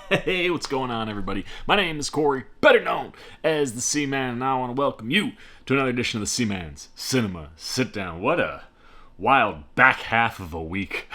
Hey, what's going on, everybody? My name is Corey, better known as the C-Man, and I want to welcome you to another edition of the C-Man's Cinema Sit-Down. What a wild back half of a week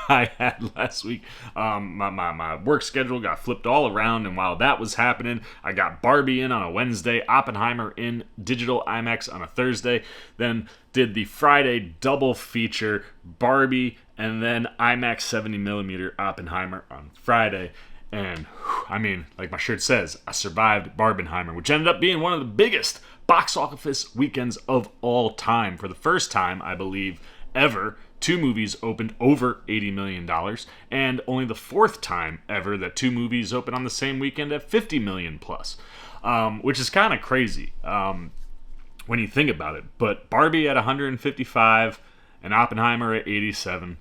I had last week. My work schedule got flipped all around, and while that was happening, I got Barbie in on a Wednesday, Oppenheimer in digital IMAX on a Thursday, then did the Friday double feature, Barbie, and then IMAX 70mm Oppenheimer on Friday. And, I mean, like my shirt says, I survived Barbenheimer, which ended up being one of the biggest box office weekends of all time. For the first time, I believe, ever, two movies opened over $80 million, and only the fourth time ever that two movies opened on the same weekend at $50 million plus, which is kind of crazy when you think about it. But Barbie at 155 and Oppenheimer at 87.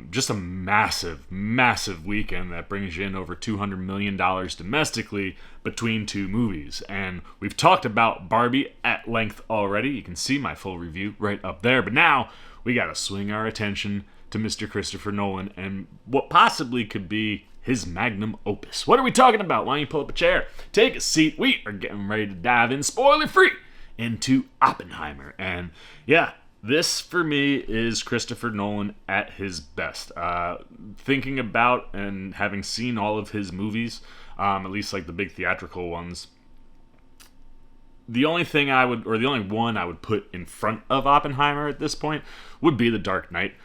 Just a massive weekend that brings you in over $200 million domestically between two movies. And we've talked about Barbie at length already. You can see my full review right up there. But now we got to swing our attention to Mr. Christopher Nolan and what possibly could be his Magnum Opus. What are we talking about? Why don't you pull up a chair, take a seat. We are getting ready to dive in, spoiler-free, into Oppenheimer. And yeah, this, for me, is Christopher Nolan at his best. Thinking about and having seen all of his movies, at least like the big theatrical ones, the only one I would put in front of Oppenheimer at this point would be The Dark Knight.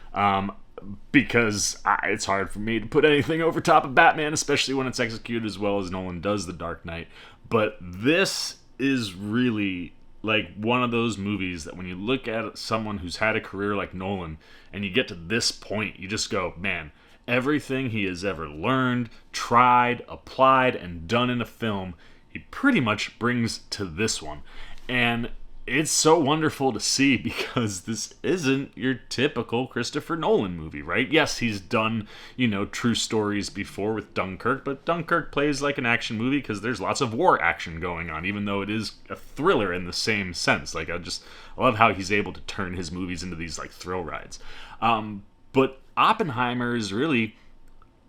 Because it's hard for me to put anything over top of Batman, especially when it's executed as well as Nolan does The Dark Knight. But this is really like one of those movies that when you look at someone who's had a career like Nolan and you get to this point, you just go, man, everything he has ever learned, tried, applied, and done in a film, he pretty much brings to this one. And it's so wonderful to see because this isn't your typical Christopher Nolan movie, right? Yes, he's done, true stories before with Dunkirk, but Dunkirk plays like an action movie because there's lots of war action going on, even though it is a thriller in the same sense. Like, I love how he's able to turn his movies into these, like, thrill rides. But Oppenheimer is really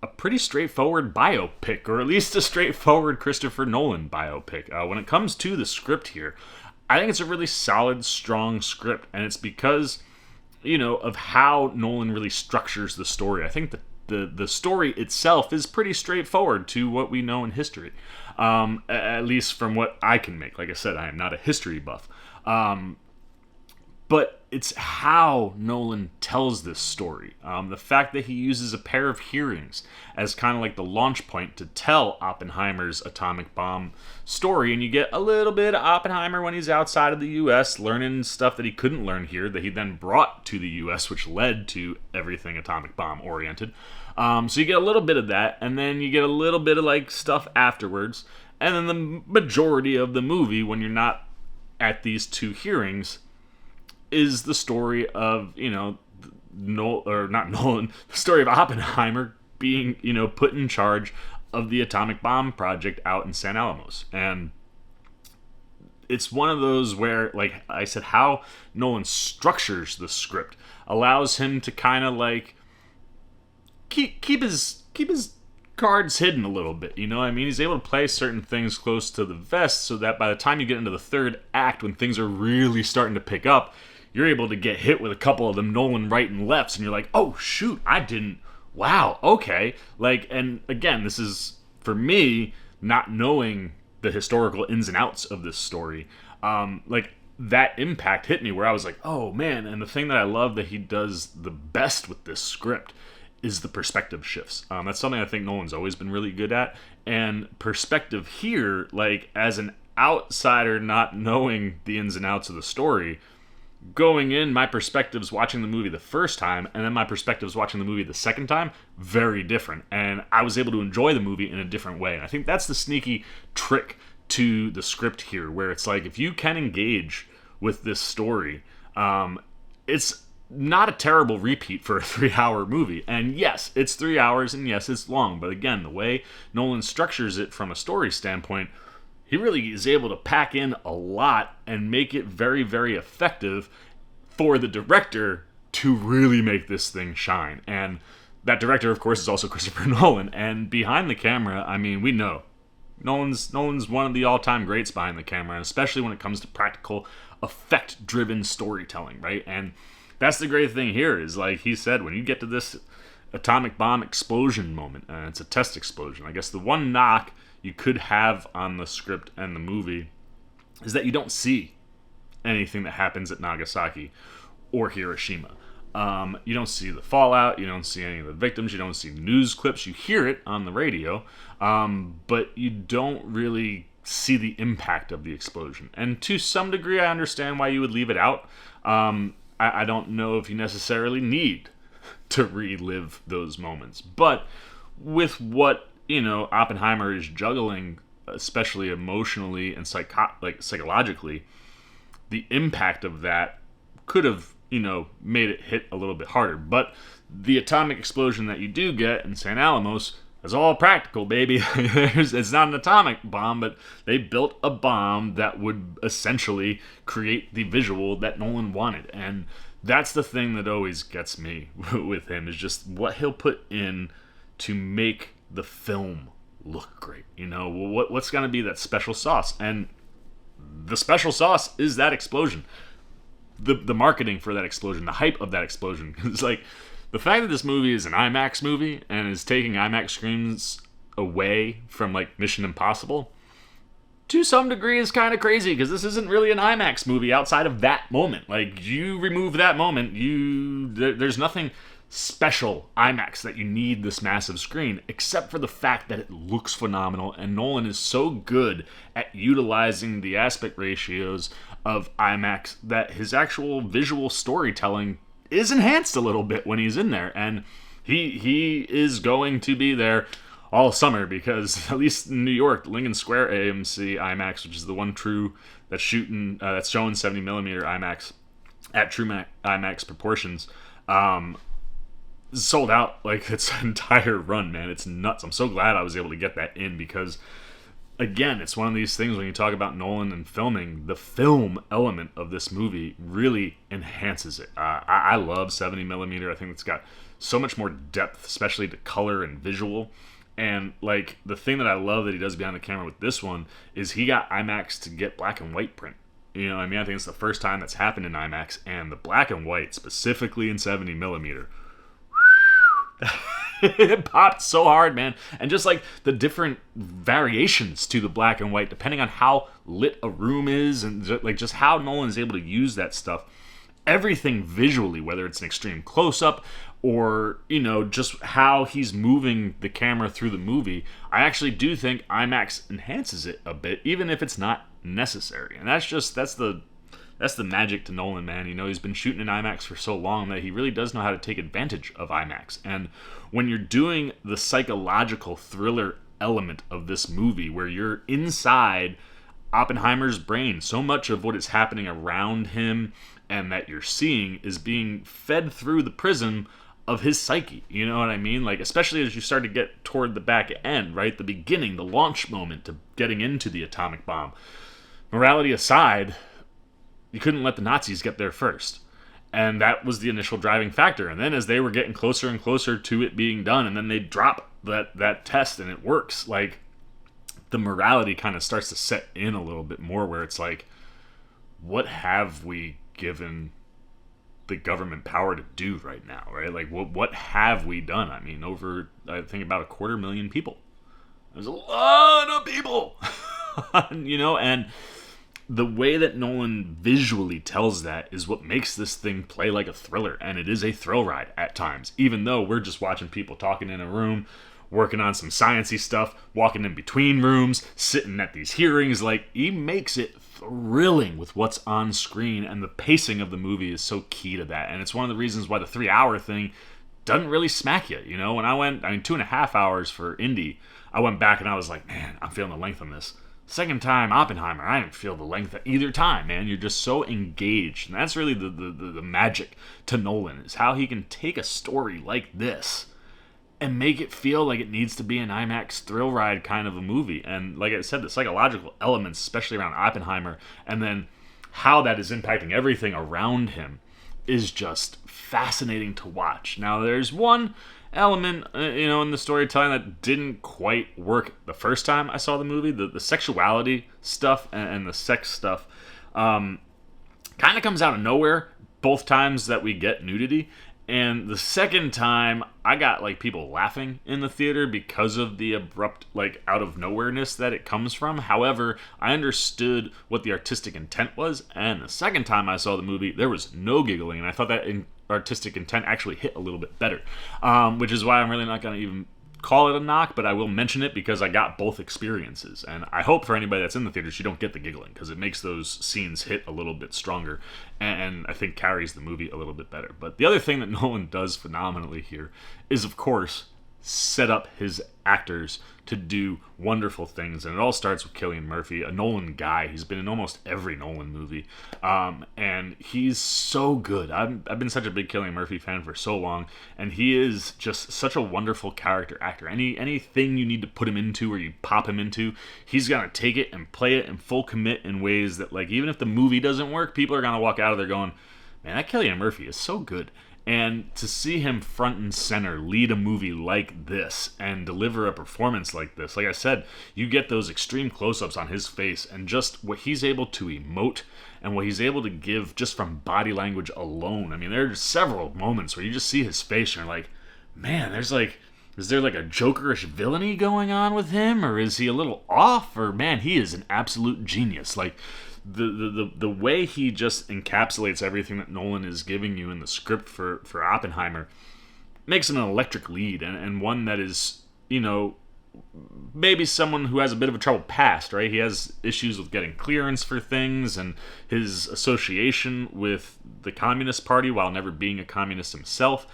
a pretty straightforward biopic, or at least a straightforward Christopher Nolan biopic. When it comes to the script here, I think it's a really solid, strong script, and it's because, of how Nolan really structures the story. I think the story itself is pretty straightforward to what we know in history, at least from what I can make. Like I said, I am not a history buff. But it's how Nolan tells this story. The fact that he uses a pair of hearings as kind of like the launch point to tell Oppenheimer's atomic bomb story, and you get a little bit of Oppenheimer when he's outside of the U.S., learning stuff that he couldn't learn here, that he then brought to the U.S., which led to everything atomic bomb oriented. So you get a little bit of that, and then you get a little bit of like stuff afterwards, and then the majority of the movie, when you're not at these two hearings, is the story of, not Nolan, the story of Oppenheimer being, put in charge of the atomic bomb project out in San Alamos. And it's one of those where, like I said, how Nolan structures the script allows him to kind of like keep his cards hidden a little bit, He's able to play certain things close to the vest so that by the time you get into the third act, when things are really starting to pick up, you're able to get hit with a couple of them Nolan right and lefts, and you're like, oh, shoot, wow, okay. Like, and again, this is, for me, not knowing the historical ins and outs of this story, like, that impact hit me where I was like, oh, man, and the thing that I love that he does the best with this script is the perspective shifts. That's something I think Nolan's always been really good at, and perspective here, like, as an outsider not knowing the ins and outs of the story, going in, my perspectives watching the movie the first time and then my perspectives watching the movie the second time, very different. And I was able to enjoy the movie in a different way. And I think that's the sneaky trick to the script here, where it's like, if you can engage with this story, it's not a terrible repeat for a 3-hour movie. And yes, it's 3 hours, and yes, it's long. But again, the way Nolan structures it from a story standpoint, he really is able to pack in a lot and make it very, very effective for the director to really make this thing shine. And that director, of course, is also Christopher Nolan. And behind the camera, I mean, we know Nolan's one of the all-time greats behind the camera, and especially when it comes to practical, effect-driven storytelling, right? And that's the great thing here is, like he said, when you get to this atomic bomb explosion moment, and it's a test explosion, I guess the one knock you could have on the script and the movie is that you don't see anything that happens at Nagasaki or Hiroshima. You don't see the fallout, you don't see any of the victims, you don't see news clips, you hear it on the radio, but you don't really see the impact of the explosion. And to some degree, I understand why you would leave it out. I don't know if you necessarily need to relive those moments. But with what, Oppenheimer is juggling, especially emotionally and psychologically, the impact of that could have, made it hit a little bit harder. But the atomic explosion that you do get in St. Alamos is all practical, baby. It's not an atomic bomb, but they built a bomb that would essentially create the visual that Nolan wanted. And that's the thing that always gets me with him, is just what he'll put in to make the film look great. What's going to be that special sauce? And the special sauce is that explosion. The marketing for that explosion, the hype of that explosion. It's like, the fact that this movie is an IMAX movie and is taking IMAX screens away from, like, Mission Impossible, to some degree is kind of crazy, because this isn't really an IMAX movie outside of that moment. Like, you remove that moment, there's nothing special IMAX that you need this massive screen, except for the fact that it looks phenomenal, and Nolan is so good at utilizing the aspect ratios of IMAX that his actual visual storytelling is enhanced a little bit when he's in there. And he is going to be there all summer, because at least in New York, Lincoln Square AMC IMAX, which is the one true that's showing 70mm IMAX at true IMAX proportions, is sold out like its entire run, man. It's nuts. I'm so glad I was able to get that in, because again, it's one of these things when you talk about Nolan and filming, the film element of this movie really enhances it. I love 70mm. I think it's got so much more depth, especially to color and visual. And, like, the thing that I love that he does behind the camera with this one is he got IMAX to get black and white print. You know what I mean? I think it's the first time that's happened in IMAX, and the black and white, specifically in 70mm, it popped so hard, man. And just like the different variations to the black and white, depending on how lit a room is, and like just how Nolan is able to use that stuff, everything visually, whether it's an extreme close-up or, just how he's moving the camera through the movie, I actually do think IMAX enhances it a bit, even if it's not necessary. And that's the magic to Nolan, man. He's been shooting in IMAX for so long that he really does know how to take advantage of IMAX. And when you're doing the psychological thriller element of this movie, where you're inside Oppenheimer's brain, so much of what is happening around him and that you're seeing is being fed through the prism of his psyche. You know what I mean? Like, especially as you start to get toward the back end, right? The beginning, the launch moment to getting into the atomic bomb. Morality aside, you couldn't let the Nazis get there first. And that was the initial driving factor. And then as they were getting closer and closer to it being done, and then they drop that test and it works, like, the morality kind of starts to set in a little bit more, where it's like, what have we given the government power to do right now, right? Like, what have we done? I mean, I think about 250,000 people. There's a lot of people, and the way that Nolan visually tells that is what makes this thing play like a thriller, and it is a thrill ride at times, even though we're just watching people talking in a room, working on some sciencey stuff, walking in between rooms, sitting at these hearings. Like, he makes it thrilling with what's on screen, and the pacing of the movie is so key to that. And it's one of the reasons why the 3-hour thing doesn't really smack you. When I went, 2.5 hours for Indy, I went back and I was like, man, I'm feeling the length on this. Second time, Oppenheimer, I didn't feel the length at either time, man. You're just so engaged. And that's really the magic to Nolan, is how he can take a story like this and make it feel like it needs to be an IMAX thrill ride kind of a movie. And like I said, the psychological elements, especially around Oppenheimer, and then how that is impacting everything around him, is just fascinating to watch. Now, there's one element, in the storytelling that didn't quite work the first time I saw the movie. The sexuality stuff and the sex stuff kind of comes out of nowhere both times that we get nudity. And the second time, I got, people laughing in the theater because of the abrupt, out of nowhereness that it comes from. However, I understood what the artistic intent was, and the second time I saw the movie, there was no giggling, and I thought that artistic intent actually hit a little bit better, which is why I'm really not going to even call it a knock, but I will mention it because I got both experiences, and I hope for anybody that's in the theaters you don't get the giggling, because it makes those scenes hit a little bit stronger, and I think carries the movie a little bit better. But the other thing that Nolan does phenomenally here is, of course, set up his actors to do wonderful things, and it all starts with Cillian Murphy, a Nolan guy. He's been in almost every Nolan movie, and he's so good. I've been such a big Cillian Murphy fan for so long, and he is just such a wonderful character actor. Anything you need to put him into or you pop him into, he's gonna take it and play it in full commit in ways that, even if the movie doesn't work, people are gonna walk out of there going, man, that Cillian Murphy is so good. And to see him front and center lead a movie like this and deliver a performance like this, like I said, you get those extreme close-ups on his face and just what he's able to emote and what he's able to give just from body language alone. I mean, there are several moments where you just see his face and you're like, man, is there a jokerish villainy going on with him? Or is he a little off? Or, man, he is an absolute genius. The way he just encapsulates everything that Nolan is giving you in the script for Oppenheimer makes him an electric lead, and one that is, maybe someone who has a bit of a troubled past, right? He has issues with getting clearance for things, and his association with the Communist Party while never being a communist himself.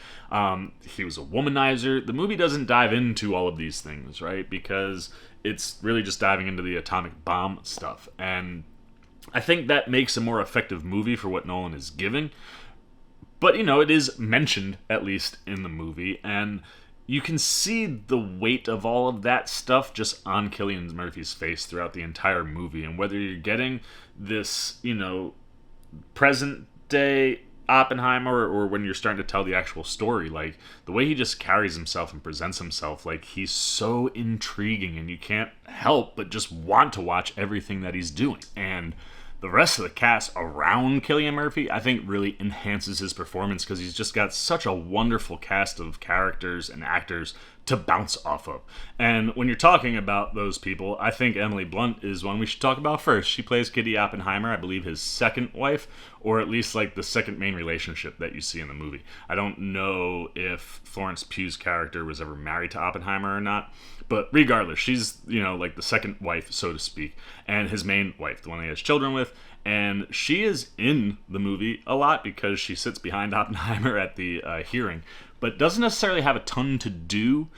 He was a womanizer. The movie doesn't dive into all of these things, right? Because it's really just diving into the atomic bomb stuff, and I think that makes a more effective movie for what Nolan is giving. But, it is mentioned, at least, in the movie. And you can see the weight of all of that stuff just on Cillian Murphy's face throughout the entire movie. And whether you're getting this, present-day Oppenheimer or when you're starting to tell the actual story, the way he just carries himself and presents himself, he's so intriguing. And you can't help but just want to watch everything that he's doing. And the rest of the cast around Cillian Murphy, I think, really enhances his performance because he's just got such a wonderful cast of characters and actors to bounce off of. And when you're talking about those people, I think Emily Blunt is one we should talk about first. She plays Kitty Oppenheimer, I believe his second wife, or at least the second main relationship that you see in the movie. I don't know if Florence Pugh's character was ever married to Oppenheimer or not, but regardless, she's, the second wife, so to speak, and his main wife, the one he has children with, and she is in the movie a lot because she sits behind Oppenheimer at the hearing, but doesn't necessarily have a ton to do.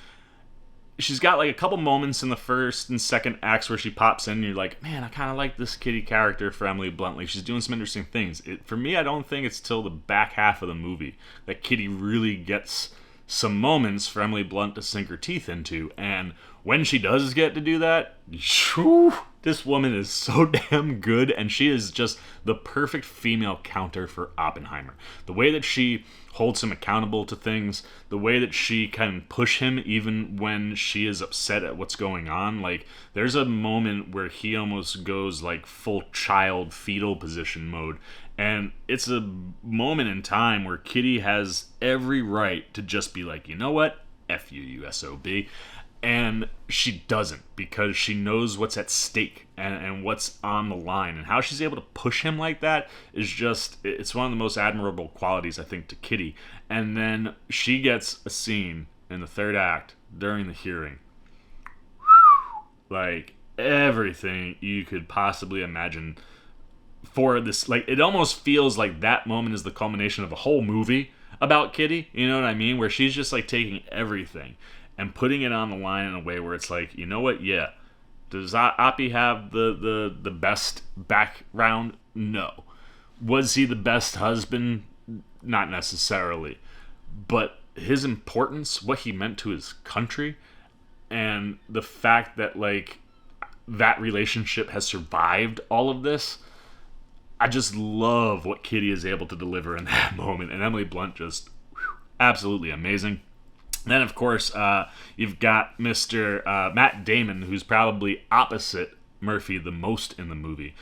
She's got a couple moments in the first and second acts where she pops in and you're like, man, I kind of like this Kitty character for Emily Blunt. She's doing some interesting things. For me, I don't think it's till the back half of the movie that Kitty really gets some moments for Emily Blunt to sink her teeth into. And when she does get to do that, whew, this woman is so damn good, and she is just the perfect female counter for Oppenheimer. The way that she holds him accountable to things, the way that she can push him even when she is upset at what's going on. There's a moment where he almost goes full child fetal position mode, and it's a moment in time where Kitty has every right to just be like, you know what, F you, you SOB. And she doesn't, because she knows what's at stake and what's on the line. And how she's able to push him like that is just, it's one of the most admirable qualities, I think, to Kitty. And then she gets a scene in the third act during the hearing. Everything you could possibly imagine for this. It almost feels like that moment is the culmination of a whole movie about Kitty. You know what I mean? Where she's just taking everything and putting it on the line in a way where it's you know what, yeah, does Oppie have the best background? No. Was he the best husband? Not necessarily. But his importance, what he meant to his country, and the fact that, that relationship has survived all of this, I just love what Kitty is able to deliver in that moment. And Emily Blunt just absolutely amazing. Then, of course, you've got Mr. Matt Damon, who's probably opposite Murphy the most in the movie,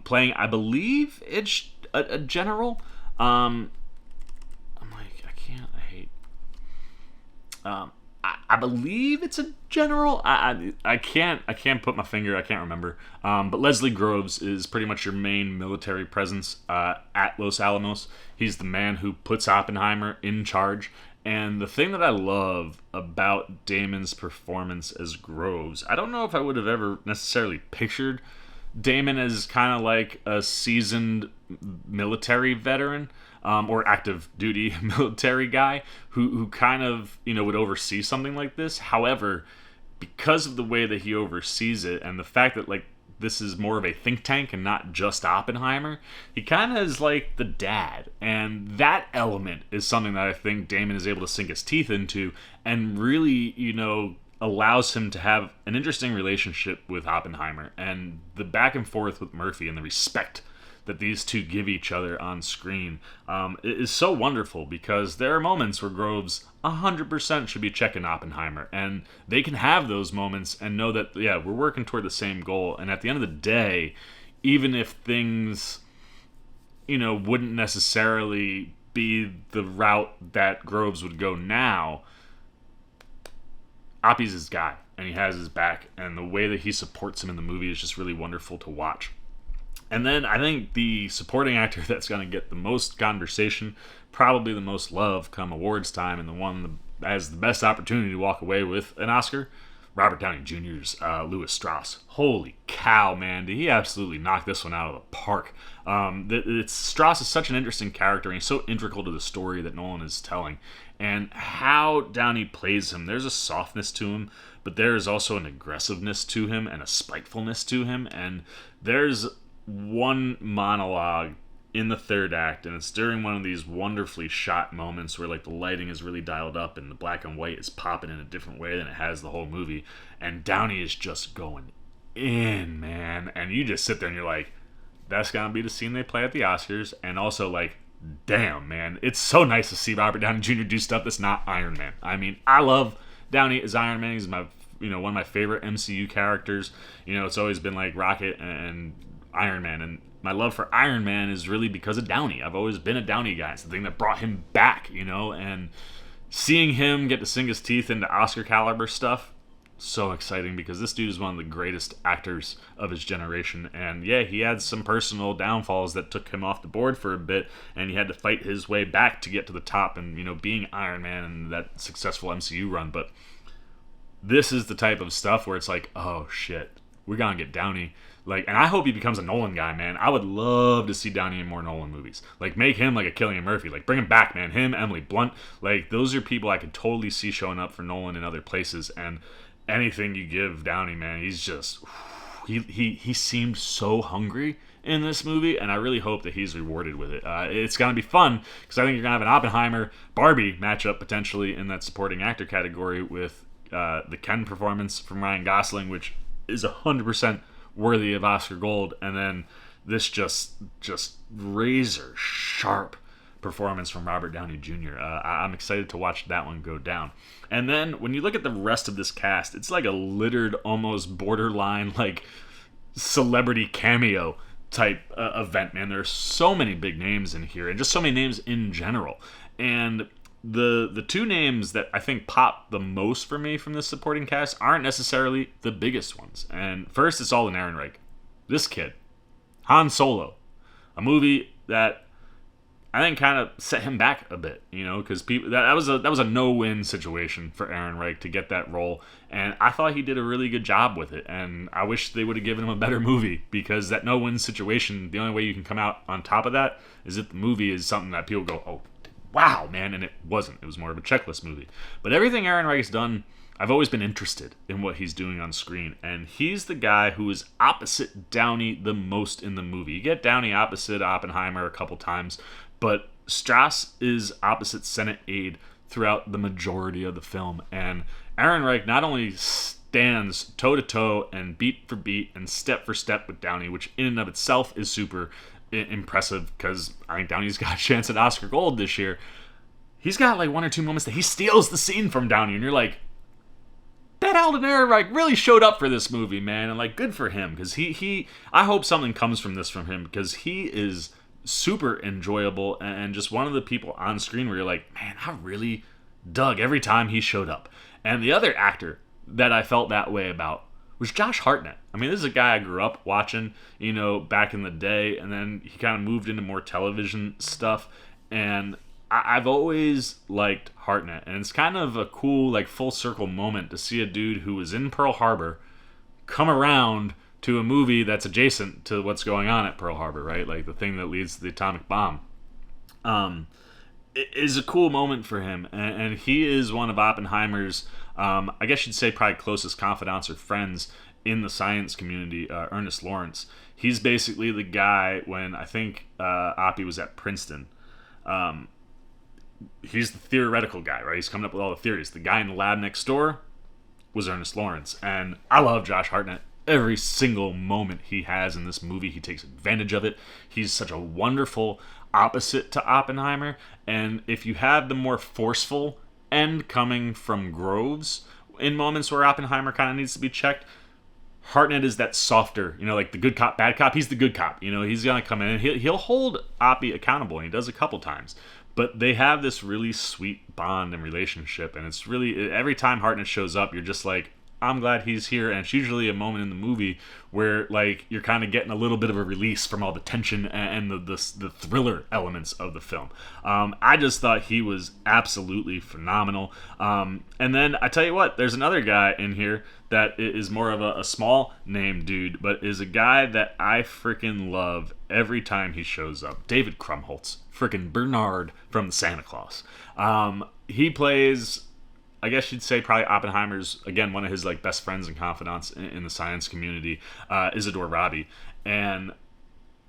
playing, I believe, it's a general. I'm like, I hate. I believe it's a general. I can't put my finger. I can't remember. But Leslie Groves is pretty much your main military presence at Los Alamos. He's the man who puts Oppenheimer in charge. And the thing that I love about Damon's performance as Groves, I don't know if I would have ever necessarily pictured Damon as kind of like a seasoned military veteran, or active duty military guy who kind of, would oversee something like this. However, because of the way that he oversees it and the fact that, like, this is more of a think tank and not just Oppenheimer, he kind of is like the dad. And that element is something that I think Damon is able to sink his teeth into and really, allows him to have an interesting relationship with Oppenheimer. And the back and forth with Murphy and the respect that these two give each other on screen is so wonderful, because there are moments where Groves 100% should be checking Oppenheimer, and they can have those moments and know that, yeah, we're working toward the same goal. And at the end of the day, even if things, wouldn't necessarily be the route that Groves would go now, Oppie's his guy, and he has his back, and the way that he supports him in the movie is just really wonderful to watch. And then I think the supporting actor that's going to get the most conversation, probably the most love come awards time, and the one that has the best opportunity to walk away with an Oscar, Robert Downey Jr.'s Louis Strauss. Holy cow, man, did he absolutely knock this one out of the park. Strauss is such an interesting character, and he's so integral to the story that Nolan is telling. And how Downey plays him, there's a softness to him, but there is also an aggressiveness to him and a spitefulness to him. And there's one monologue in the third act, and it's during one of these wonderfully shot moments where, like, the lighting is really dialed up and the black and white is popping in a different way than it has the whole movie, and Downey is just going in, man. And you just sit there and you're like, that's gonna be the scene they play at the Oscars. And also, like, damn, man, it's so nice to see Robert Downey Jr. do stuff that's not Iron Man. I mean, I love Downey as Iron Man. He's my one of my favorite MCU characters. It's always been like Rocket and Iron Man, and my love for Iron Man is really because of Downey. I've always been a Downey guy. It's the thing that brought him back, and seeing him get to sink his teeth into Oscar caliber stuff, so exciting, because this dude is one of the greatest actors of his generation. And yeah, he had some personal downfalls that took him off the board for a bit, and he had to fight his way back to get to the top and, being Iron Man and that successful MCU run. But this is the type of stuff where it's like, oh shit, we're gonna get Downey. Like, and I hope he becomes a Nolan guy, man. I would love to see Downey in more Nolan movies. Like, make him like a Cillian Murphy. Like, bring him back, man. Him, Emily Blunt. Like, those are people I could totally see showing up for Nolan in other places. And anything you give Downey, man, he's just... He seemed so hungry in this movie, and I really hope that he's rewarded with it. It's going to be fun, because I think you're going to have an Oppenheimer-Barbie matchup, potentially, in that supporting actor category with the Ken performance from Ryan Gosling, which is 100% worthy of Oscar gold, and then this just razor sharp performance from Robert Downey Jr. I'm excited to watch that one go down. And then when you look at the rest of this cast, it's like a littered, almost borderline like celebrity cameo type event, man. There's so many big names in here, and just so many names in general. And the two names that I think pop the most for me from this supporting cast aren't necessarily the biggest ones. And first, it's Alden Ehrenreich. This kid, Han Solo, a movie that I think kind of set him back a bit, because people that was a no-win situation for Ehrenreich to get that role, and I thought he did a really good job with it. And I wish they would have given him a better movie, because that no-win situation, the only way you can come out on top of that is if the movie is something that people go, oh, wow, man, and it wasn't. It was more of a checklist movie. But everything Ehrenreich's done, I've always been interested in what he's doing on screen, and he's the guy who is opposite Downey the most in the movie. You get Downey opposite Oppenheimer a couple times, but Strauss is opposite Senate aide throughout the majority of the film, and Ehrenreich not only stands toe-to-toe and beat for beat and step for step with Downey, which in and of itself is super impressive, because I think Downey's got a chance at Oscar Gold this year. he's got like one or two moments that he steals the scene from Downey, and you're like, that Alden Ehrenreich really showed up for this movie, man, and like good for him, because I hope something comes from this from him, because he is super enjoyable and just one of the people on screen where you're like, man, I really dug every time he showed up. And the other actor that I felt that way about was Josh Hartnett. I mean, this is a guy I grew up watching, back in the day, and then he kind of moved into more television stuff, and I've always liked Hartnett, and it's kind of a cool, like, full circle moment to see a dude who was in Pearl Harbor come around to a movie that's adjacent to what's going on at Pearl Harbor, right? Like the thing that leads to the atomic bomb. It is a cool moment for him, and he is one of Oppenheimer's, I guess you'd say probably closest confidants or friends in the science community, Ernest Lawrence. He's basically the guy when I think Oppie was at Princeton. He's the theoretical guy, right? He's coming up with all the theories. The guy in the lab next door was Ernest Lawrence. And I love Josh Hartnett. Every single moment he has in this movie, he takes advantage of it. He's such a wonderful opposite to Oppenheimer. And if you have the more forceful end coming from Groves in moments where Oppenheimer kind of needs to be checked, Hartnett is that softer, like the good cop, bad cop. He's the good cop. He's going to come in and he'll hold Oppie accountable, and he does a couple times. But they have this really sweet bond and relationship, and it's really, every time Hartnett shows up, you're just like, I'm glad he's here. And it's usually a moment in the movie where, like, you're kind of getting a little bit of a release from all the tension and the thriller elements of the film. I just thought he was absolutely phenomenal. And then I tell you what, there's another guy in here that is more of a small name dude, but is a guy that I freaking love every time he shows up. David Krumholtz, freaking Bernard from Santa Claus. He plays, I guess you'd say, probably Oppenheimer's, again, one of his like best friends and confidants in the science community, Isidore Rabi. And,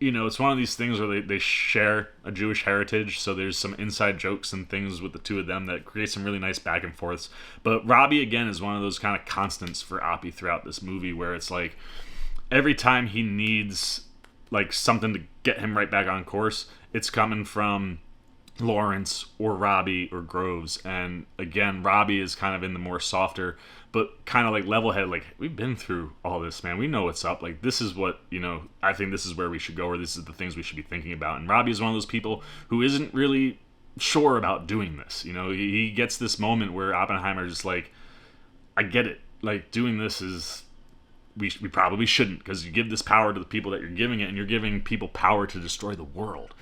it's one of these things where they share a Jewish heritage, so there's some inside jokes and things with the two of them that create some really nice back and forths. But Rabi, again, is one of those kind of constants for Oppie throughout this movie, where it's like, every time he needs like something to get him right back on course, it's coming from Lawrence or Rabi or Groves. And again, Rabi is kind of in the more softer but kind of like level-headed, like, we've been through all this, man, we know what's up, like, this is what, I think this is where we should go, or this is the things we should be thinking about. And Rabi is one of those people who isn't really sure about doing this. He gets this moment where Oppenheimer is just like, I get it, like, doing this is, we probably shouldn't, because you give this power to the people that you're giving it, and you're giving people power to destroy the world.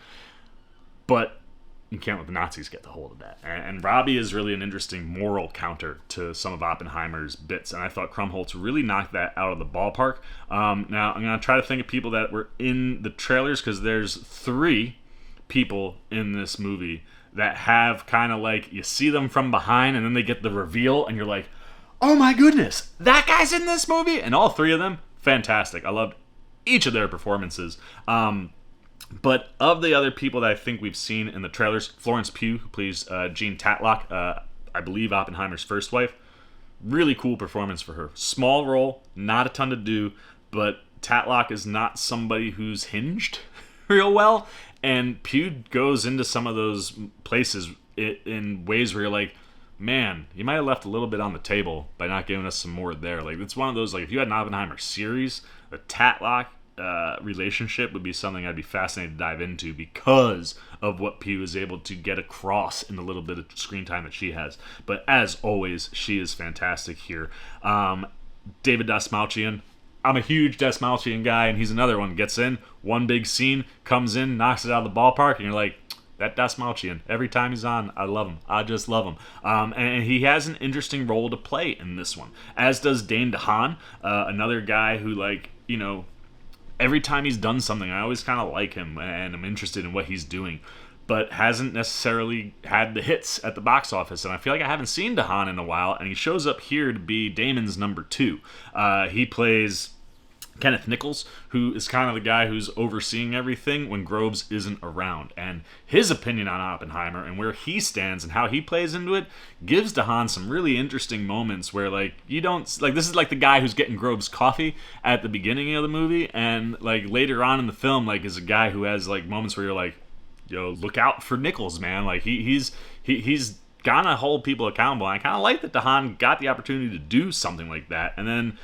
But you can't let the Nazis get the hold of that. And Rabi is really an interesting moral counter to some of Oppenheimer's bits, and I thought Krumholtz really knocked that out of the ballpark. Now, I'm going to try to think of people that were in the trailers, because there's 3 people in this movie that have kind of like, you see them from behind, and then they get the reveal, and you're like, oh my goodness, that guy's in this movie? And all 3 of them, fantastic. I loved each of their performances. But of the other people that I think we've seen in the trailers, Florence Pugh, who plays Jean Tatlock, I believe Oppenheimer's first wife, really cool performance for her. Small role, not a ton to do, but Tatlock is not somebody who's hinged real well, and Pugh goes into some of those places in ways where you're like, man, you might have left a little bit on the table by not giving us some more there. Like, it's one of those, like, if you had an Oppenheimer series, the Tatlock relationship would be something I'd be fascinated to dive into, because of what Pugh is able to get across in the little bit of screen time that she has. But as always, she is fantastic here. David Dastmalchian, I'm a huge Dastmalchian guy, and he's another one. Gets in, one big scene, comes in, knocks it out of the ballpark, and you're like, that Dastmalchian, every time he's on, I love him. I just love him. And he has an interesting role to play in this one, as does Dane DeHaan, another guy who, like, every time he's done something, I always kind of like him, and I'm interested in what he's doing, but hasn't necessarily had the hits at the box office. And I feel like I haven't seen DeHaan in a while, and he shows up here to be Damon's number 2. He plays Kenneth Nichols, who is kind of the guy who's overseeing everything when Groves isn't around. And his opinion on Oppenheimer and where he stands and how he plays into it gives DeHaan some really interesting moments where, like, you don't, like, this is like the guy who's getting Groves coffee at the beginning of the movie, and, like, later on in the film, like, is a guy who has, like, moments where you're like, yo, look out for Nichols, man. Like, he's he's gonna hold people accountable. And I kind of like that DeHaan got the opportunity to do something like that. And then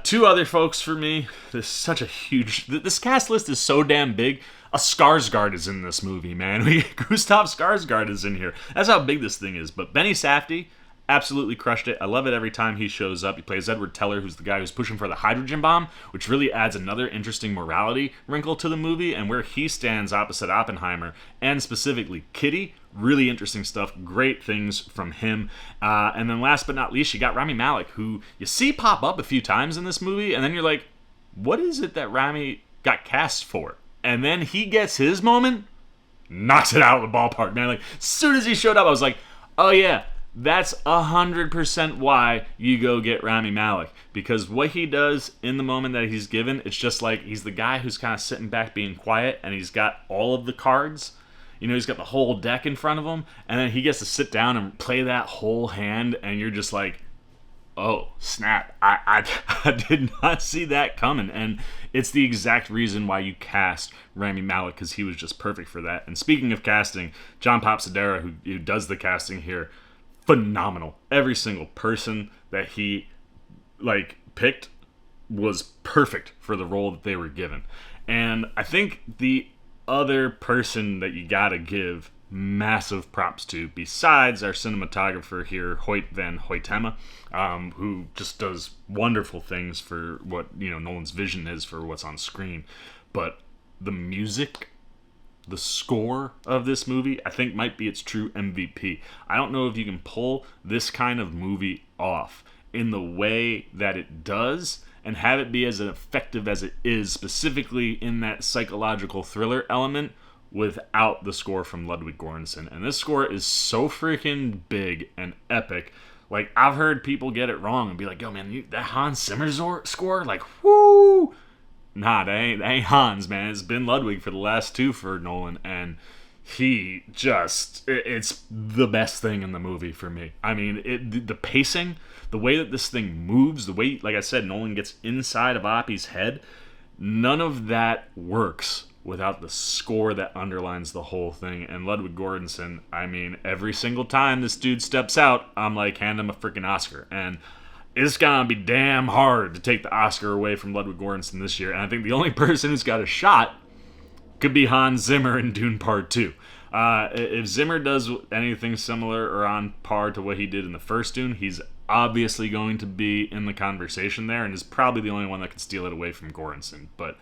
two other folks for me. This cast list is so damn big. A Skarsgård is in this movie, man. Gustav Skarsgård is in here. That's how big this thing is. But Benny Safdie absolutely crushed it. I love it every time he shows up. He plays Edward Teller, who's the guy who's pushing for the hydrogen bomb, which really adds another interesting morality wrinkle to the movie, and where he stands opposite Oppenheimer, and specifically Kitty. Really interesting stuff. Great things from him. And then last but not least, you got Rami Malik, who you see pop up a few times in this movie, and then you're like, what is it that Rami got cast for? And then he gets his moment, knocks it out of the ballpark, man. Like, as soon as he showed up, I was like, oh yeah, that's 100% why you go get Rami Malik. Because what he does in the moment that he's given, it's just like he's the guy who's kind of sitting back being quiet, and he's got all of the cards. You know, he's got the whole deck in front of him, and then he gets to sit down and play that whole hand, and you're just like, oh, snap. I did not see that coming. And it's the exact reason why you cast Rami Malik, because he was just perfect for that. And speaking of casting, John Papsidera, who does the casting here, phenomenal. Every single person that he picked was perfect for the role that they were given. And I think the other person that you gotta give massive props to, besides our cinematographer here, Hoyt van Hoytema, who just does wonderful things for what Nolan's vision is for what's on screen, but the music, the score of this movie, I think might be its true MVP. I don't know if you can pull this kind of movie off in the way that it does and have it be as effective as it is, specifically in that psychological thriller element, without the score from Ludwig Göransson. And this score is so freaking big and epic. Like, I've heard people get it wrong and be like, yo man, that Hans Zimmer score, like, whoo! Nah, that ain't Hans, man. It's been Ludwig for the last two for Nolan, and it's the best thing in the movie for me. I mean, the pacing, the way that this thing moves, the way, like I said, Nolan gets inside of Oppie's head, none of that works without the score that underlines the whole thing. And Ludwig Göransson, I mean, every single time this dude steps out, I'm like, hand him a freaking Oscar. And it's gonna be damn hard to take the Oscar away from Ludwig Göransson this year. And I think the only person who's got a shot could be Hans Zimmer in Dune Part 2. If Zimmer does anything similar or on par to what he did in the first Dune, he's obviously going to be in the conversation there, and is probably the only one that can steal it away from Göransson. But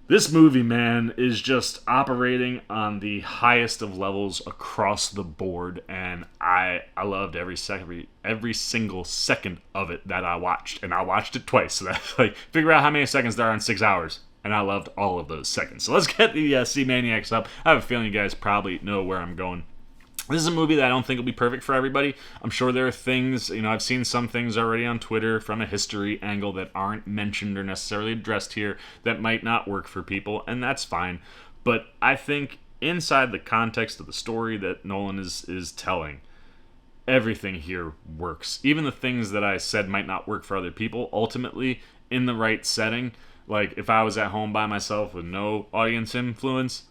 this movie, man, is just operating on the highest of levels across the board, and I loved every single second of it that I watched, and I watched it twice. So that's like, figure out how many seconds there are in 6 hours, and I loved all of those seconds. So let's get the C-Maniacs up. I have a feeling you guys probably know where I'm going. This is a movie that I don't think will be perfect for everybody. I'm sure there are things, I've seen some things already on Twitter from a history angle that aren't mentioned or necessarily addressed here that might not work for people, and that's fine. But I think inside the context of the story that Nolan is telling, everything here works. Even the things that I said might not work for other people, ultimately, in the right setting, like if I was at home by myself with no audience influence,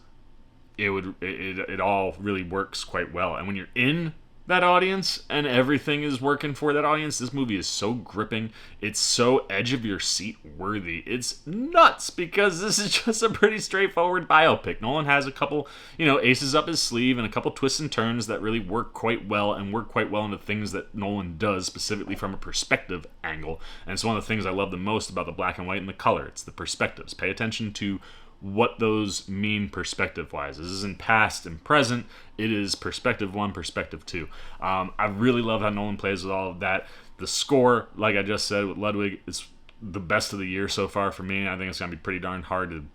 it all really works quite well. And when you're in that audience and everything is working for that audience, this movie is so gripping. It's so edge of your seat worthy. It's nuts, because this is just a pretty straightforward biopic. Nolan has a couple, aces up his sleeve and a couple twists and turns that really work quite well, and work quite well into things that Nolan does, specifically from a perspective angle. And it's one of the things I love the most about the black and white and the color. It's the perspectives. Pay attention to what those mean perspective-wise. This isn't past and present. It is perspective one, perspective two. I really love how Nolan plays with all of that. The score, like I just said with Ludwig, is the best of the year so far for me. I think it's going to be pretty darn hard to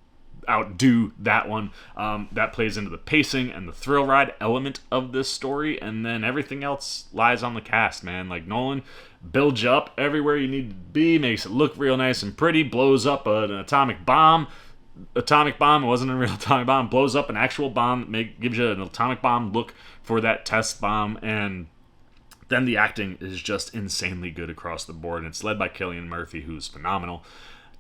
outdo that one. That plays into the pacing and the thrill ride element of this story, and then everything else lies on the cast, man. Like, Nolan builds you up everywhere you need to be, makes it look real nice and pretty, blows up an atomic bomb. It wasn't a real atomic bomb, blows up an actual bomb, gives you an atomic bomb look for that test bomb, and then the acting is just insanely good across the board. And it's led by Cillian Murphy, who's phenomenal.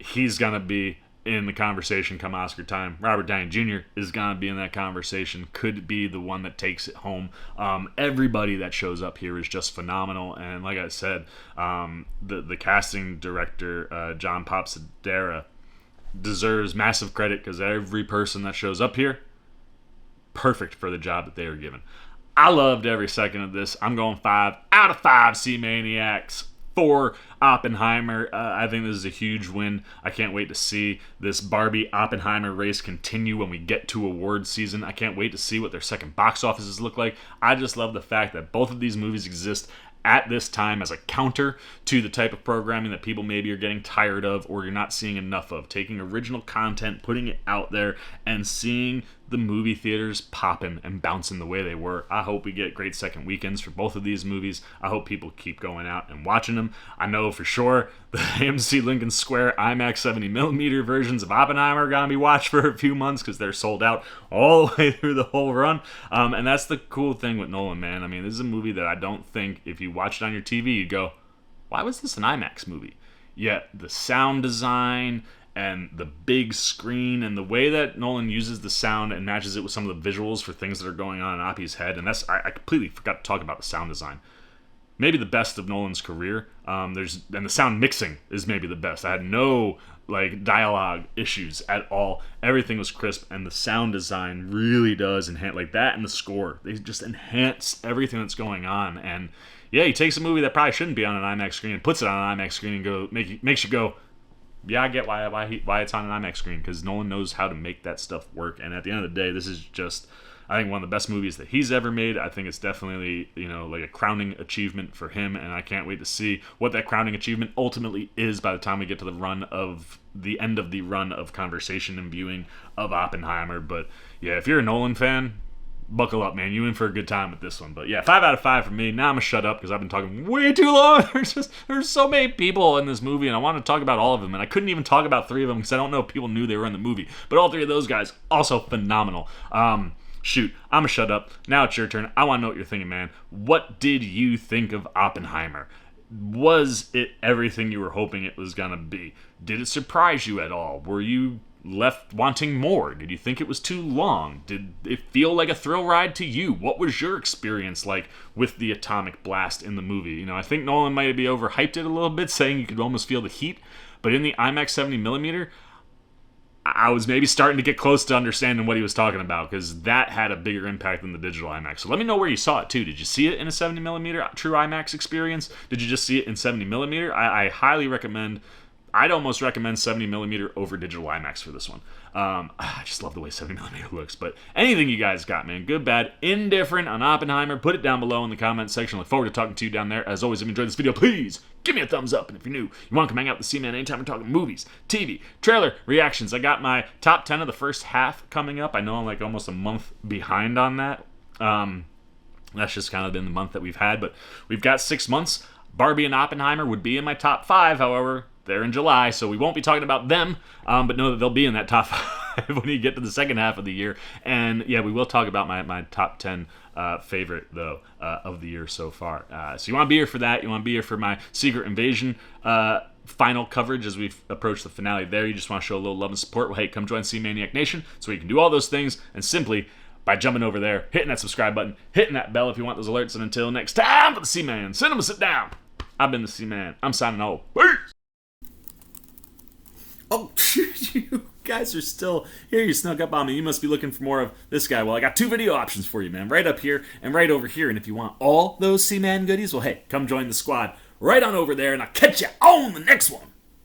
He's gonna be in the conversation come Oscar time. Robert Downey Jr. is going to be in that conversation. Could be the one that takes it home. Everybody that shows up here is just phenomenal. And like I said, the casting director, John Papsidera, deserves massive credit because every person that shows up here, perfect for the job that they are given. I loved every second of this. I'm going 5 out of 5 C-Maniacs for Oppenheimer. I think this is a huge win. I can't wait to see this Barbie-Oppenheimer race continue when we get to award season. I can't wait to see what their second box offices look like. I just love the fact that both of these movies exist at this time as a counter to the type of programming that people maybe are getting tired of or you're not seeing enough of. Taking original content, putting it out there, and seeing the movie theaters popping and bouncing the way they were. I hope we get great second weekends for both of these movies. I hope people keep going out and watching them. I know for sure the AMC Lincoln Square IMAX 70mm versions of Oppenheimer are going to be watched for a few months because they're sold out all the way through the whole run. And that's the cool thing with Nolan, man. I mean, this is a movie that I don't think if you watch it on your TV, you'd go, why was this an IMAX movie? Yet the sound design and the big screen and the way that Nolan uses the sound and matches it with some of the visuals for things that are going on in Oppie's head. And I completely forgot to talk about the sound design. Maybe the best of Nolan's career. And the sound mixing is maybe the best. I had no dialogue issues at all. Everything was crisp, and the sound design really does enhance that, and the score. They just enhance everything that's going on. And yeah, he takes a movie that probably shouldn't be on an IMAX screen and puts it on an IMAX screen and makes you go, yeah, I get why it's on an IMAX screen, because Nolan knows how to make that stuff work. And at the end of the day, this is just, I think, one of the best movies that he's ever made. I think it's definitely, a crowning achievement for him, and I can't wait to see what that crowning achievement ultimately is by the time we get to the end of the run of conversation and viewing of Oppenheimer. But yeah, if you're a Nolan fan, buckle up, man. You in for a good time with this one. But yeah, 5 out of 5 for me. Now I'm gonna shut up because I've been talking way too long. There's so many people in this movie, and I want to talk about all of them, and I couldn't even talk about 3 of them because I don't know if people knew they were in the movie. But all 3 of those guys also phenomenal. Shoot, I'm gonna shut up. Now it's your turn. I want to know what you're thinking, man. What did you think of Oppenheimer? Was it everything you were hoping it was gonna be? Did it surprise you at all? Were you left wanting more? Did you think it was too long? Did it feel like a thrill ride to you? What was your experience like with the atomic blast in the movie? I think Nolan might be overhyped it a little bit, saying you could almost feel the heat, but in the IMAX 70mm, I was maybe starting to get close to understanding what he was talking about, because that had a bigger impact than the digital IMAX. So let me know where you saw it too. Did you see it in a 70mm true IMAX experience? Did you just see it in 70mm? I highly recommend, I'd almost recommend 70mm over digital IMAX for this one. I just love the way 70mm looks. But anything you guys got, man, good, bad, indifferent on Oppenheimer, put it down below in the comments section. Look forward to talking to you down there. As always, if you enjoyed this video, please give me a thumbs up. And if you're new, you want to come hang out with the C-Man anytime we're talking movies, TV, trailer, reactions. I got my top 10 of the first half coming up. I know I'm almost a month behind on that. That's just kind of been the month that we've had. But we've got 6 months. Barbie and Oppenheimer would be in my top 5, however. They're in July, so we won't be talking about them, but know that they'll be in that top 5 when you get to the second half of the year. And yeah, we will talk about my top 10 favorite, though, of the year so far. So you want to be here for that. You want to be here for my Secret Invasion final coverage as we approach the finale there. You just want to show a little love and support. Well, hey, come join C-Maniac Nation so you can do all those things, and simply by jumping over there, hitting that subscribe button, hitting that bell if you want those alerts. And until next time, for the C-Man, Cinema Sit Down. I've been the C-Man. I'm signing off. Peace! Oh, you guys are still here. You snuck up on me. You must be looking for more of this guy. Well, I got 2 video options for you, man. Right up here and right over here. And if you want all those C-Man goodies, well, hey, come join the squad right on over there, and I'll catch you on the next one.